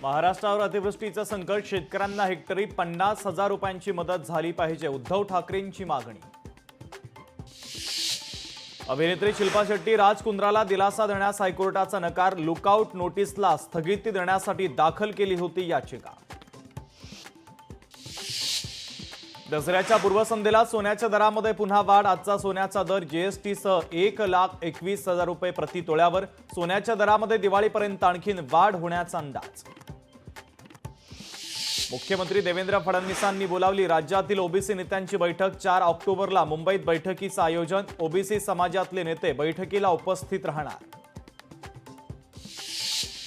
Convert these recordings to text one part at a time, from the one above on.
महाराष्ट्रावर अतिवृष्टीचं संकट, शेतकऱ्यांना हेक्टरी 50,000 रुपयांची मदत झाली पाहिजे, उद्धव ठाकरेंची मागणी। अभिनेत्री शिल्पा शेट्टी राज कुंद्राला दिलासा देण्यास हायकोर्टाचा नकार, लुकआउट नोटीसला स्थगिती देण्यासाठी दाखल केली होती याचिका। दसऱ्याच्या पूर्वसंध्येला सोन्याच्या दरामध्ये पुन्हा वाढ, आजचा सोन्याचा दर जीएसटीसह 1,21,000 रुपये प्रति तोळ्यावर। सोन्याच्या दरामध्ये दिवाळीपर्यंत आणखीन वाढ होण्याचा अंदाज। मुख्यमंत्री देवेंद्र फडणवीसांनी बोलावली राज्यातील ओबीसी नेत्यांची बैठक, 4 ऑक्टोबरला मुंबईत बैठकीचं आयोजन, ओबीसी समाजातले नेते बैठकीला उपस्थित राहणार।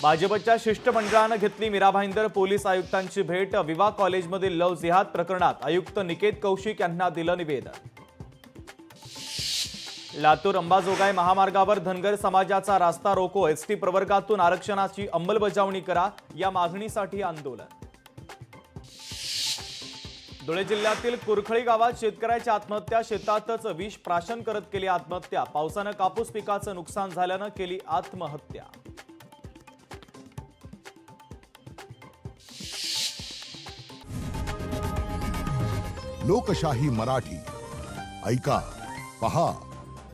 भाजपच्या शिष्टमंडळानं घेतली मीरा भाईंदर पोलीस आयुक्तांची भेट, विवा कॉलेजमधील लव जिहाद प्रकरणात आयुक्त निकेत कौशिक यांना दिलं निवेदन। लातूर अंबाजोगाई महामार्गावर धनगर समाजाचा रास्ता रोको, एसटी प्रवर्गातून आरक्षणाची अंमलबजावणी करा या मागणीसाठी आंदोलन। धुळे जिल्ह्यातील कुरखळी गावात शेतकऱ्याची आत्महत्या, शेतातच विष प्राशन करत केली आत्महत्या, पावसानं कापूस पिकाचं नुकसान झाल्यानं केली आत्महत्या। लोकशाही मराठी ऐका, पहा,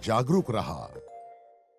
जागरूक रहा।